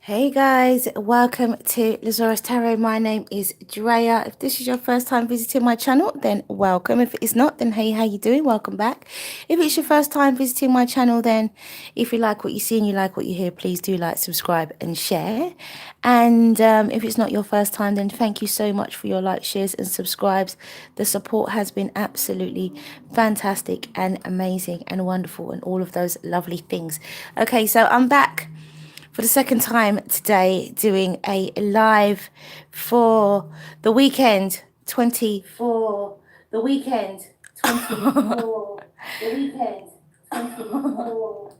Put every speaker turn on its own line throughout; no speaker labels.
Hey guys, welcome to Zarious Tarot. My name is Drea. If this is your first time visiting my channel, then welcome. If it's not, then hey, how you doing? Welcome back. If it's your first time visiting my channel, then if you like what you see and you like what you hear, please do like, subscribe and share. And if it's not your first time, then thank you so much for your likes, shares and subscribes. The support has been absolutely fantastic and amazing and wonderful and all of those lovely things. Okay, so I'm back for the second time today doing a live for the weekend 20 for the weekend 24 the weekend 24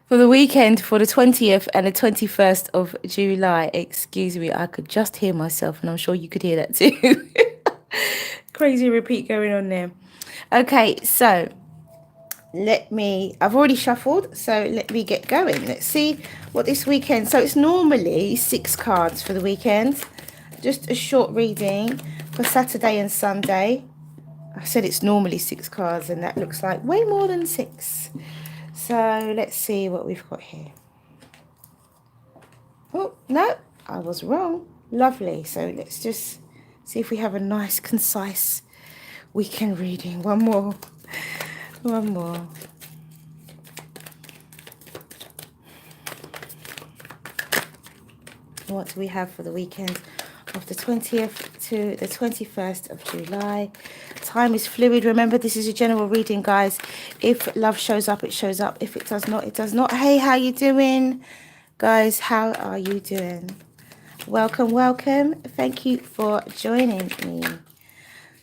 for the weekend for the 20th and the 21st of July. Excuse me, I could just hear myself and I'm sure you could hear that too. Crazy repeat going on there. Okay, so I've already shuffled, so let me get going. Let's see what this weekend, so it's normally 6 cards for the weekend. Just a short reading for Saturday and Sunday. I said it's normally 6 cards and that looks like way more than 6. So let's see what we've got here. Oh, no, I was wrong. Lovely. So let's just see if we have a nice, concise weekend reading. One more. What do we have for the weekend of the 20th to the 21st of July? Time is fluid. Remember, this is a general reading, guys. If love shows up, it shows up. If it does not, it does not. Hey, how you doing? Guys, how are you doing? Welcome, welcome. Thank you for joining me.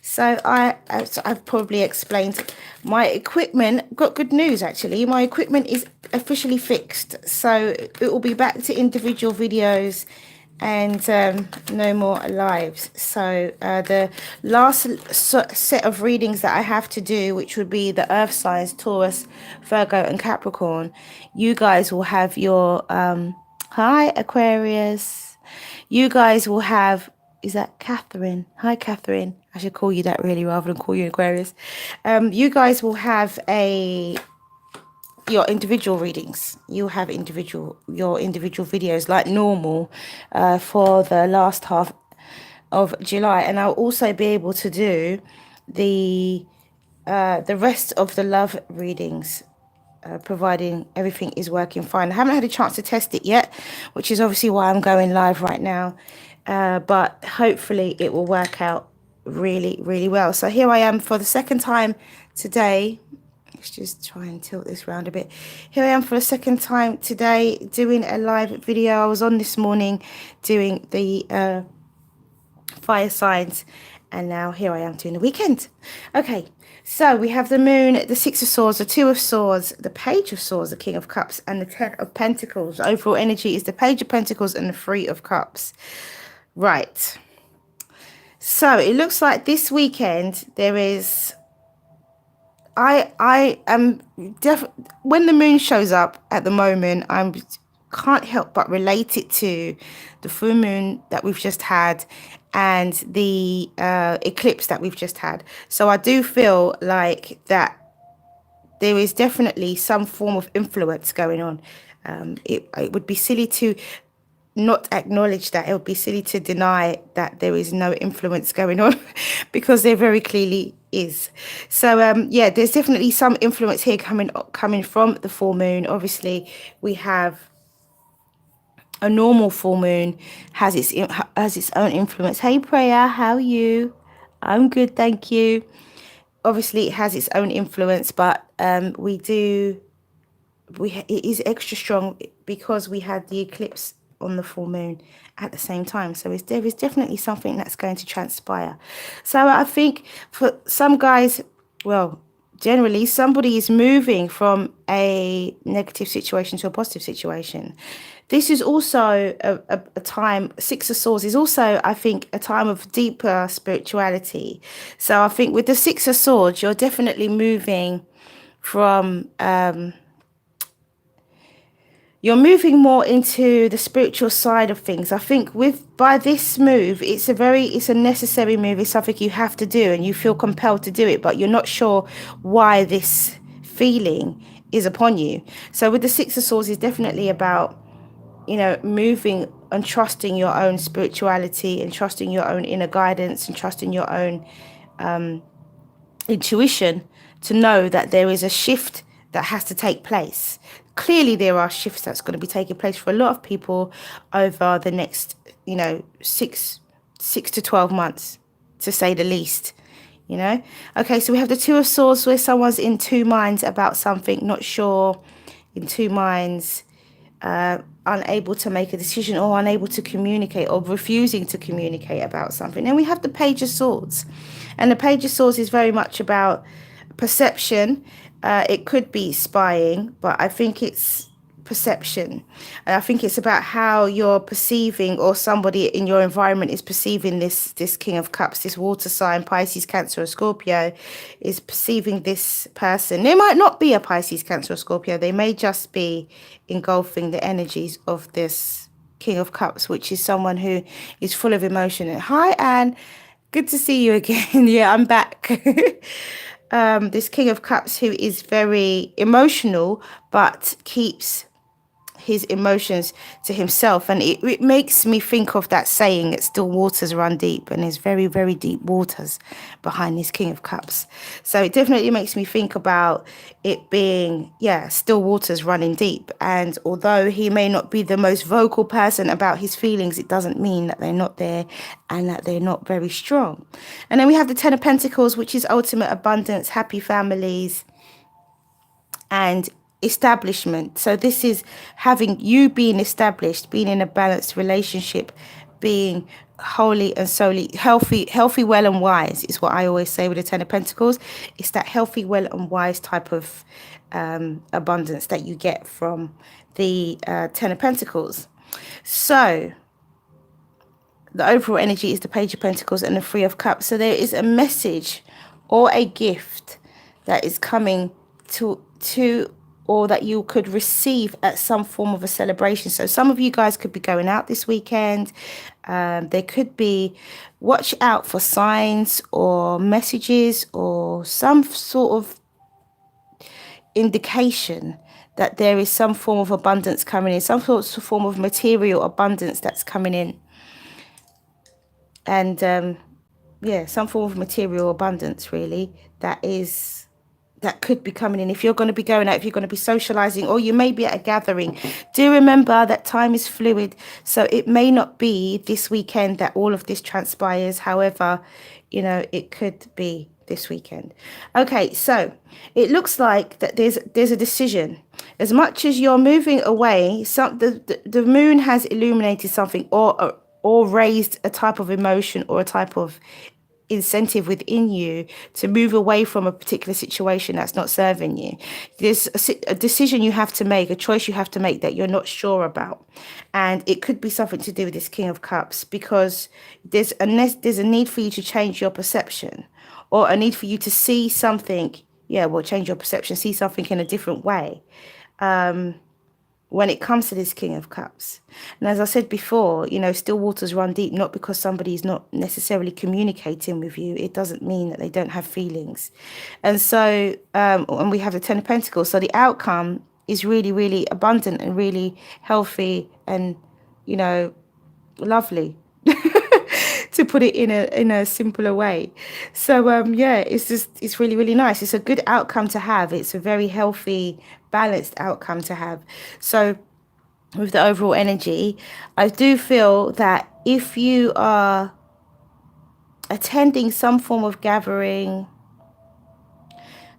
So I've probably explained my equipment. Got good news, actually. My equipment is officially fixed. So it will be back to individual videos and no more lives. So the last set of readings that I have to do, which would be the earth signs, Taurus, Virgo and Capricorn, you guys will have your hi Aquarius. You guys will have, is that Catherine? Hi Catherine. I should call you that really rather than call you Aquarius. You guys will have your individual readings. You'll have your individual videos like normal for the last half of July, and I'll also be able to do the rest of the love readings, providing everything is working fine. I haven't had a chance to test it yet, which is obviously why I'm going live right now, but hopefully it will work out really, really well. So here I am for the second time today. Let's just try and tilt this round a bit. Here I am for the second time today doing a live video. I was on this morning doing the fire signs, and now here I am doing the weekend. Okay, so we have the moon, the 6 of swords, the 2 of swords, the page of swords, the king of cups, and the 10 of pentacles. Overall energy is the page of pentacles and the 3 of cups. Right, so it looks like this weekend there is, I am definitely, when the moon shows up at the moment, can't help but relate it to the full moon that we've just had and the eclipse that we've just had. So I do feel like that there is definitely some form of influence going on. It would be silly to not acknowledge that. It would be silly to deny that there is no influence going on because there very clearly is. So yeah, there's definitely some influence here coming from the full moon. Obviously we have a normal full moon has its own influence. Hey Prayer, how are you? I'm good, thank you. Obviously it has its own influence, but it is extra strong because we had the eclipse on the full moon at the same time. So there is definitely something that's going to transpire. So I think for some guys, well, generally somebody is moving from a negative situation to a positive situation. This is also a time, 6 of swords is also, I think, a time of deeper spirituality. So I think with the 6 of swords, you're definitely moving from you're moving more into the spiritual side of things. I think by this move, it's a necessary move. It's something you have to do and you feel compelled to do it, but you're not sure why this feeling is upon you. So with the 6 of swords, it's definitely about moving and trusting your own spirituality and trusting your own inner guidance and trusting your own intuition to know that there is a shift that has to take place. Clearly, there are shifts that's going to be taking place for a lot of people over the next, 6 to 12 months, to say the least. Okay, so we have the Two of Swords, where someone's in two minds about something, not sure, in two minds, unable to make a decision or unable to communicate or refusing to communicate about something. Then we have the Page of Swords, and the Page of Swords is very much about perception. It could be spying, but I think it's perception. And I think it's about how you're perceiving, or somebody in your environment is perceiving this King of Cups, this water sign, Pisces, Cancer, or Scorpio, is perceiving this person. They might not be a Pisces, Cancer, or Scorpio. They may just be engulfing the energies of this King of Cups, which is someone who is full of emotion. And hi, Anne. Good to see you again. Yeah, I'm back. This King of Cups who is very emotional, but keeps his emotions to himself. And it makes me think of that saying that still waters run deep, and there's very, very deep waters behind this King of Cups. So it definitely makes me think about it being, still waters running deep. And although he may not be the most vocal person about his feelings, it doesn't mean that they're not there and that they're not very strong. And then we have the Ten of Pentacles, which is ultimate abundance, happy families, and establishment. So this is having you being established, being in a balanced relationship, being wholly and solely healthy, well and wise is what I always say with the Ten of Pentacles. It's that healthy, well and wise type of abundance that you get from the Ten of Pentacles. So the overall energy is the Page of Pentacles and the Three of Cups. So there is a message or a gift that is coming to or that you could receive at some form of a celebration. So some of you guys could be going out this weekend. There could be, watch out for signs or messages or some sort of indication that there is some form of abundance coming in, some sort of form of material abundance that's coming in. And some form of material abundance, really, that could be coming in. If you're going to be going out, if you're going to be socializing, or you may be at a gathering, do remember that time is fluid. So it may not be this weekend that all of this transpires. However, it could be this weekend. Okay, so it looks like that there's a decision. As much as you're moving away, the moon has illuminated something or raised a type of emotion or a type of incentive within you to move away from a particular situation that's not serving you. There's a decision you have to make, a choice you have to make that you're not sure about. And it could be something to do with this King of Cups, because there's a need for you to change your perception, or a need for you to see something, change your perception, see something in a different way. When it comes to this King of Cups. And as I said before, still waters run deep, not because somebody's not necessarily communicating with you. It doesn't mean that they don't have feelings. And so, and we have the Ten of Pentacles. So the outcome is really, really abundant and really healthy and, lovely. To put it in a simpler way. So it's really, really nice. It's a good outcome to have. It's a very healthy, balanced outcome to have. So with the overall energy, I do feel that if you are attending some form of gathering,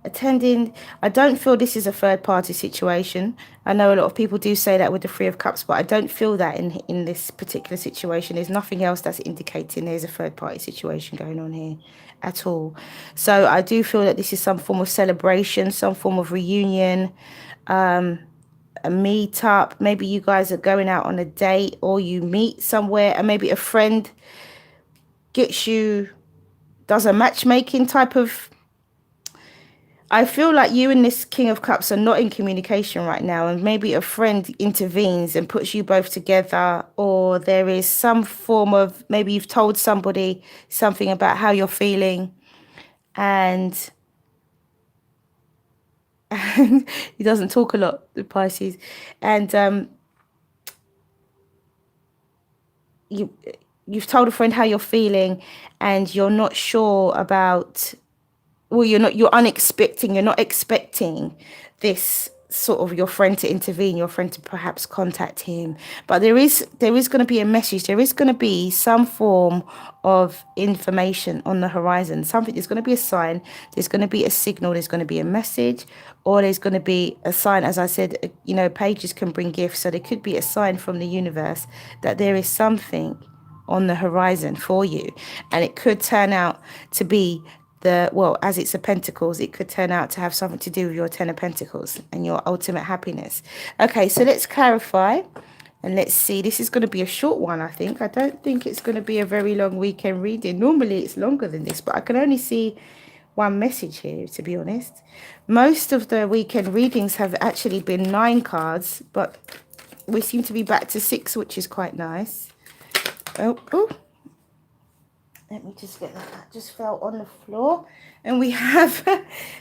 I don't feel this is a third party situation. I know a lot of people do say that with the Three of Cups, but I don't feel that in this particular situation. There's nothing else that's indicating there's a third party situation going on here at all. So I do feel that this is some form of celebration, some form of reunion, a meet-up. Maybe you guys are going out on a date, or you meet somewhere, and maybe a friend does a matchmaking type of. I feel like you and this King of Cups are not in communication right now, and maybe a friend intervenes and puts you both together, or there is some form of, maybe you've told somebody something about how you're feeling, and he doesn't talk a lot, the Pisces, and you've told a friend how you're feeling, and you're not sure about, well, you're not expecting this sort of your friend to intervene, your friend to perhaps contact him. But there is going to be a message. There is going to be some form of information on the horizon. Something, there's going to be a sign, there's going to be a signal, there's going to be a message, or there's going to be a sign. As I said, pages can bring gifts. So there could be a sign from the universe that there is something on the horizon for you. And it could turn out to be as it's a pentacles, it could turn out to have something to do with your 10 of pentacles and your ultimate happiness. Okay, so let's clarify and let's see. This is going to be a short one, I think. I don't think it's going to be a very long weekend reading. Normally it's longer than this, but I can only see one message here, to be honest. Most of the weekend readings have actually been 9 cards, but we seem to be back to 6, which is quite nice. Oh. Let me just get that just fell on the floor. And we have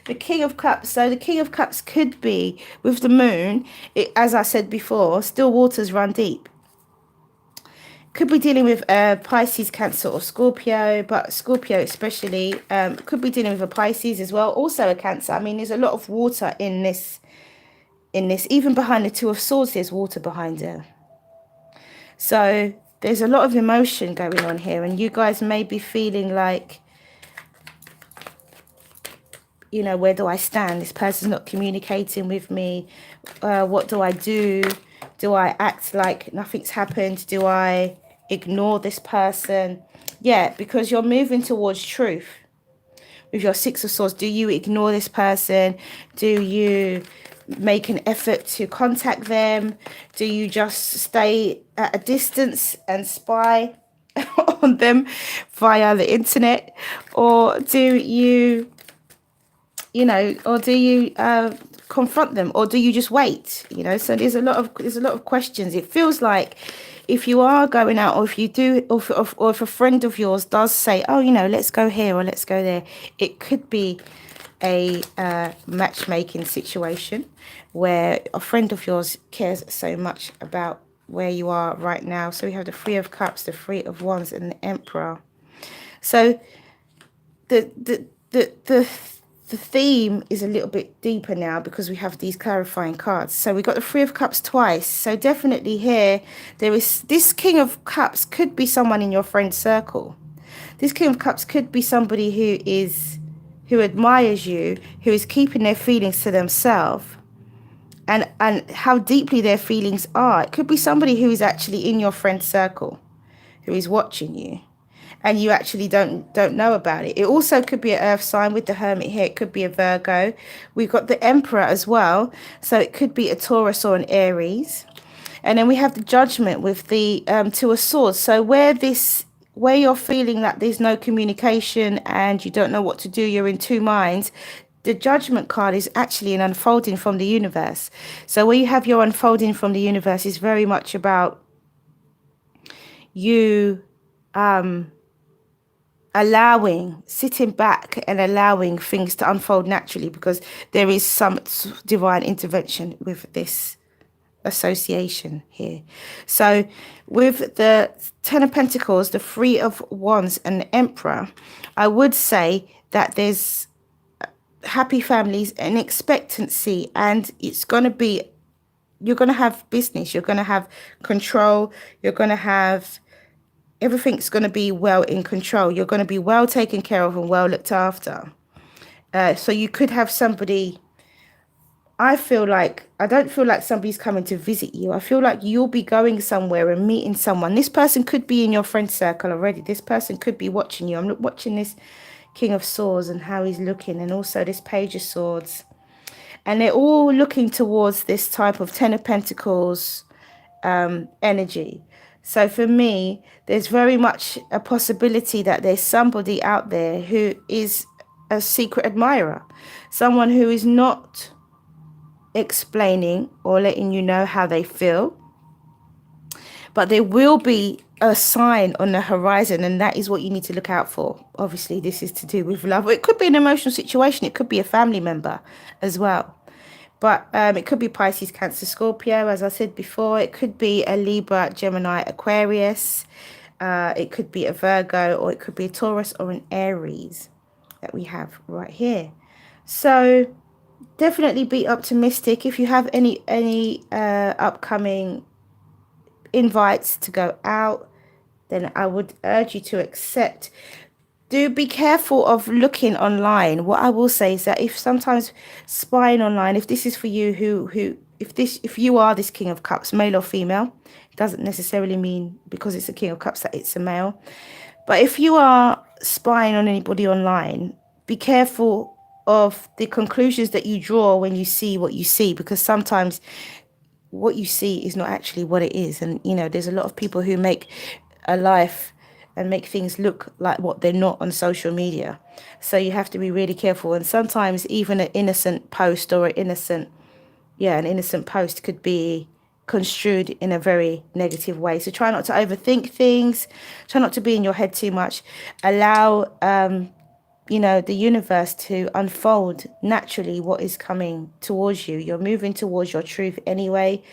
the King of Cups. So the King of Cups could be, with the moon, as I said before, still waters run deep. Could be dealing with Pisces, Cancer, or Scorpio, but Scorpio especially. Could be dealing with a Pisces as well, also a Cancer. I mean, there's a lot of water in this. Even behind the Two of Swords, there's water behind her. So there's a lot of emotion going on here, and you guys may be feeling like, where do I stand? This person's not communicating with me. What do I do? Do I act like nothing's happened? Do I ignore this person? Yeah, because you're moving towards truth. With your 6 of Swords, do you ignore this person? Do you make an effort to contact them? Do you just stay at a distance and spy on them via the internet? Or do you confront them, or do you just wait? So there's a lot of questions. It feels like if you are going out, or if you do, or if a friend of yours does say, oh, let's go here or let's go there, it could be a matchmaking situation where a friend of yours cares so much about where you are right now. So we have the 3 of Cups, the 3 of Wands, and the Emperor. So the theme is a little bit deeper now because we have these clarifying cards. So we got the 3 of Cups twice. So definitely here, there is this King of Cups could be someone in your friend circle. This King of Cups could be somebody who admires you, who is keeping their feelings to themselves, and how deeply their feelings are. It could be somebody who is actually in your friend circle, who is watching you, and you actually don't know about it. It also could be an earth sign with the Hermit here. It could be a Virgo. We've got the Emperor as well. So it could be a Taurus or an Aries. And then we have the Judgment with the 2 of Swords. So where you're feeling that there's no communication and you don't know what to do, you're in 2 minds, the Judgment card is actually an unfolding from the universe. So where you have your unfolding from the universe is very much about you sitting back and allowing things to unfold naturally, because there is some divine intervention with this association here. So with the 10 of Pentacles, the 3 of Wands, and the Emperor, I would say that there's happy families and expectancy, and it's going to be, you're going to have business, you're going to have control, you're going to have, everything's going to be well in control, you're going to be well taken care of and well looked after. So you could have somebody, I don't feel like somebody's coming to visit you. I feel like you'll be going somewhere and meeting someone. This person could be in your friend circle already. This person could be watching you. I'm watching this King of Swords and how he's looking, and also this Page of Swords. And they're all looking towards this type of 10 of Pentacles energy. So for me, there's very much a possibility that there's somebody out there who is a secret admirer. Someone who is not explaining or letting you know how they feel. But there will be a sign on the horizon, and that is what you need to look out for. Obviously, this is to do with love. It could be an emotional situation. It could be a family member as well. But it could be Pisces, Cancer, Scorpio, as I said before. It could be a Libra, Gemini, Aquarius. It could be a Virgo, or it could be a Taurus or an Aries that we have right here. So definitely be optimistic. If you have any upcoming invites to go out, then I would urge you to accept. Do be careful of looking online. What I will say is that if sometimes spying online, if this is for you, if you are this King of Cups, male or female, it doesn't necessarily mean because it's a King of Cups that it's a male. But if you are spying on anybody online, be careful of the conclusions that you draw when you see what you see, because sometimes what you see is not actually what it is. And, you know, there's a lot of people who make a life and make things look like what they're not on social media. So you have to be really careful. And sometimes even an innocent post or an innocent post could be construed in a very negative way. So try not to overthink things. Try not to be in your head too much. Allow, the universe to unfold naturally what is coming towards you. You're moving towards your truth anyway.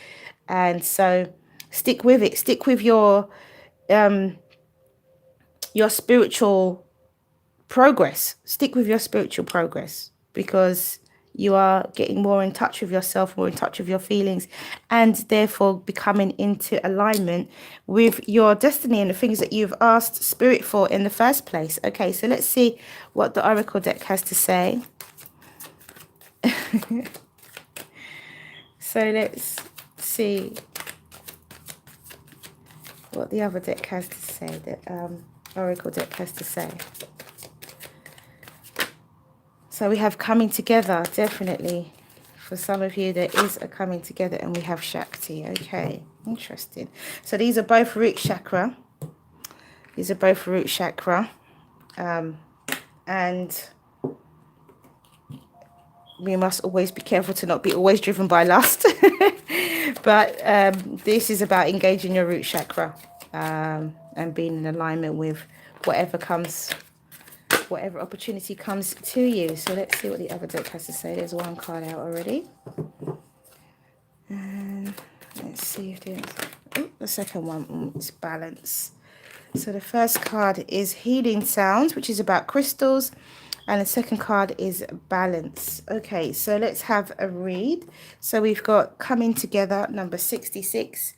And so stick with it. Stick with your spiritual progress. Stick with your spiritual progress, because you are getting more in touch with yourself, more in touch with your feelings, and therefore becoming into alignment with your destiny and the things that you've asked Spirit for in the first place. Okay, so let's see what the Oracle deck has to say. So let's see what the other deck has to say, the Oracle deck has to say. So we have coming together, definitely. For some of you, there is a coming together, and we have Shakti. Okay, interesting. So these are both root chakra. These are both root chakra. And we must always be careful to not be always driven by lust. But this is about engaging your root chakra and being in alignment with whatever opportunity comes to you. So let's see what the other deck has to say. There's one card out already. And let's see if the second one is balance. So the first card is healing sounds, which is about crystals. And the second card is balance. Okay, so let's have a read. So we've got coming together, number 66.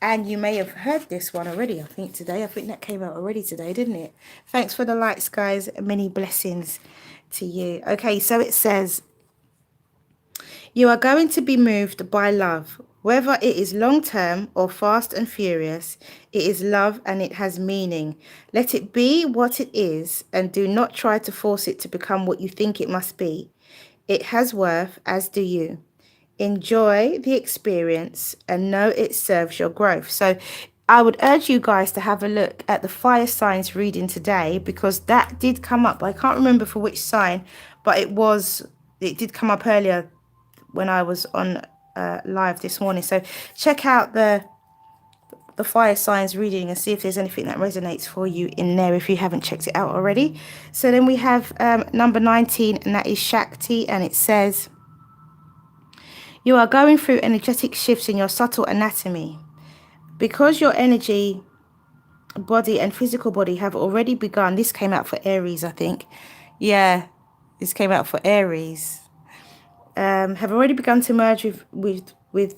And you may have heard this one already, I think, today. I think that came out already today, didn't it? Thanks for the likes, guys. Many blessings to you. Okay, so it says, you are going to be moved by love. Whether it is long-term or fast and furious, it is love and it has meaning. Let it be what it is, and do not try to force it to become what you think it must be. It has worth, as do you. Enjoy the experience and know it serves your growth. So I would urge you guys to have a look at the fire signs reading today, because that did come up. I can't remember for which sign, but it did come up earlier when I was on live this morning. So check out the fire signs reading and see if there's anything that resonates for you in there if you haven't checked it out already. So then we have number 19, and that is Shakti, and it says, you are going through energetic shifts in your subtle anatomy. Because your energy, body and physical body have already begun. This came out for Aries, I think. Yeah, this came out for Aries. Have already begun to merge with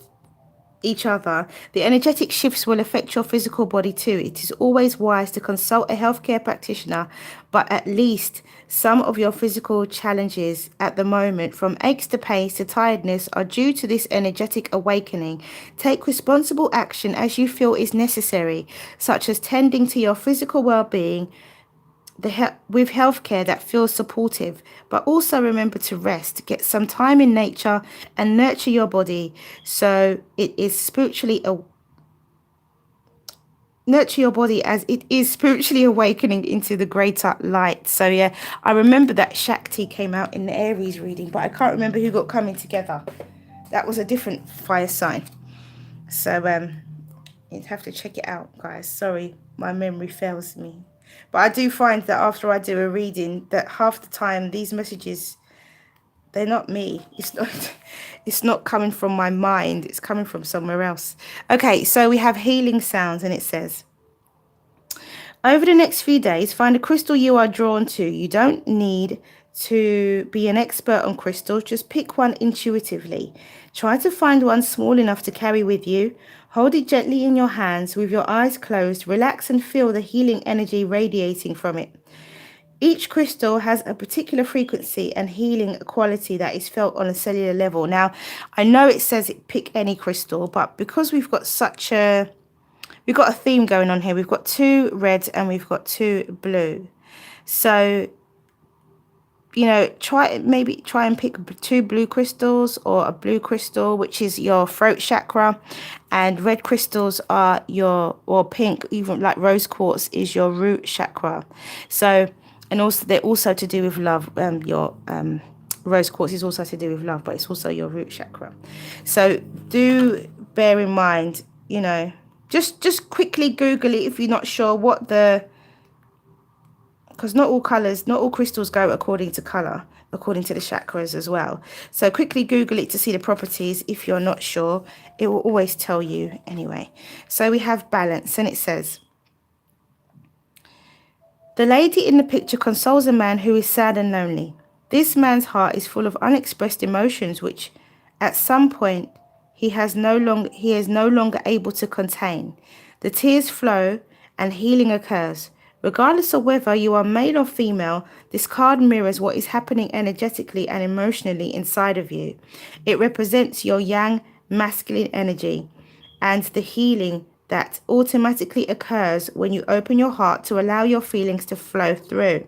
each other. The energetic shifts will affect your physical body too. It is always wise to consult a healthcare practitioner, but at least some of your physical challenges at the moment, from aches to pains to tiredness, are due to this energetic awakening. Take responsible action as you feel is necessary, such as tending to your physical well-being with healthcare that feels supportive, but also remember to rest, get some time in nature, and nurture your body so it is spiritually nurture your body as it is spiritually awakening into the greater light. So yeah, I remember that Shakti came out in the Aries reading, but I can't remember who got coming together. That was a different fire sign. So you'd have to check it out, guys. Sorry, my memory fails me. But I do find that after I do a reading, that half the time these messages, they're not me. It's not coming from my mind. It's coming from somewhere else. Okay, so we have healing sounds, and it says, Over the next few days, find a crystal you are drawn to. You don't need to be an expert on crystals. Just pick one intuitively. Try to find one small enough to carry with you. Hold it gently in your hands with your eyes closed. Relax and feel the healing energy radiating from it. Each crystal has a particular frequency and healing quality that is felt on a cellular level. Now, I know it says pick any crystal, but because we've got a theme going on here. We've got 2 reds and we've got 2 blue. So, you know, try and pick 2 blue crystals or a blue crystal, which is your throat chakra, and red crystals are or pink, even like rose quartz, is your root chakra. So, and also they're also to do with love. Your rose quartz is also to do with love, but it's also your root chakra. So do bear in mind, you know, just quickly Google it if you're not sure what because not all crystals go according to color, according to the chakras as well. So quickly Google it to see the properties if you're not sure. It will always tell you anyway. So we have balance, and it says, the lady in the picture consoles a man who is sad and lonely. This man's heart is full of unexpressed emotions which at some point he is no longer able to contain. The tears flow and healing occurs. Regardless of whether you are male or female, this card mirrors what is happening energetically and emotionally inside of you. It represents your yang masculine energy and the healing that automatically occurs when you open your heart to allow your feelings to flow through.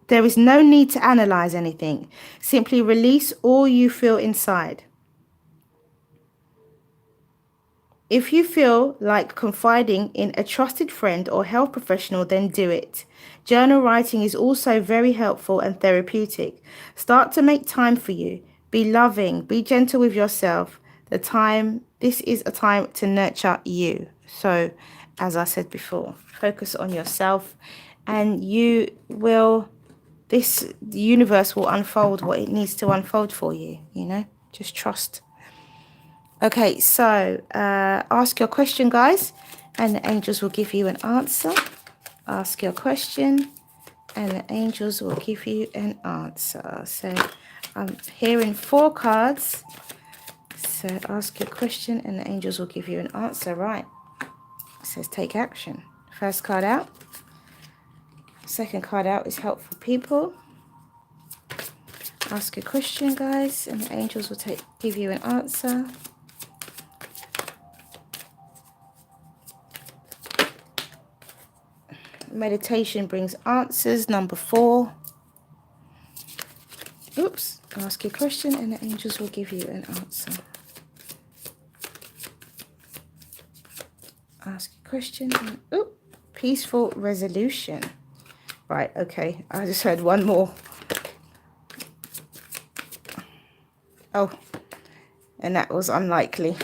There is no need to analyze anything. Simply release all you feel inside. If you feel like confiding in a trusted friend or health professional, then do it. Journal writing is also very helpful and therapeutic. Start to make time for you. Be loving. Be gentle with yourself. This is a time to nurture you. So, as I said before, focus on yourself, and the universe will unfold what it needs to unfold for you, you know, just trust. Okay, so ask your question, guys, and the angels will give you an answer. Ask your question, and the angels will give you an answer. So I'm hearing 4 cards. So ask your question, and the angels will give you an answer. Right. It says take action. First card out. Second card out is helpful people. Ask a question, guys, and the angels will give you an answer. Meditation brings answers. Number 4. Oops. Ask your question, and the angels will give you an answer. Ask a question. And, peaceful resolution. Right, okay. I just heard one more. Oh, and that was unlikely.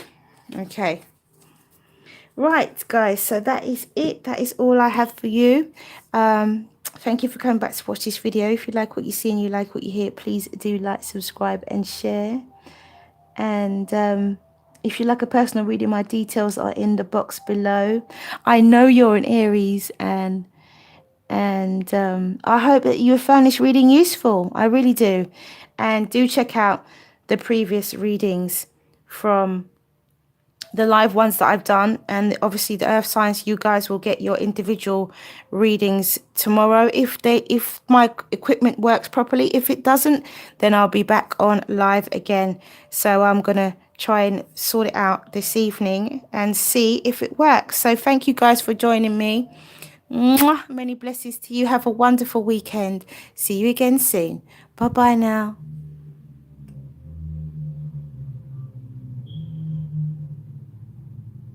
Okay. Right, guys, so that is it. That is all I have for you. Thank you for coming back to watch this video. If you like what you see and you like what you hear, please do like, subscribe, and share. And if you like a personal reading, my details are in the box below. I know you're an Aries, and I hope that you have found this reading useful. I really do. And do check out the previous readings from the live ones that I've done, and obviously the earth signs. You guys will get your individual readings tomorrow if my equipment works properly. If it doesn't, then I'll be back on live again. So I'm gonna try and sort it out this evening and see if it works. So thank you guys for joining me. Mwah. Many blessings to you. Have a wonderful weekend. See you again soon. Bye bye now.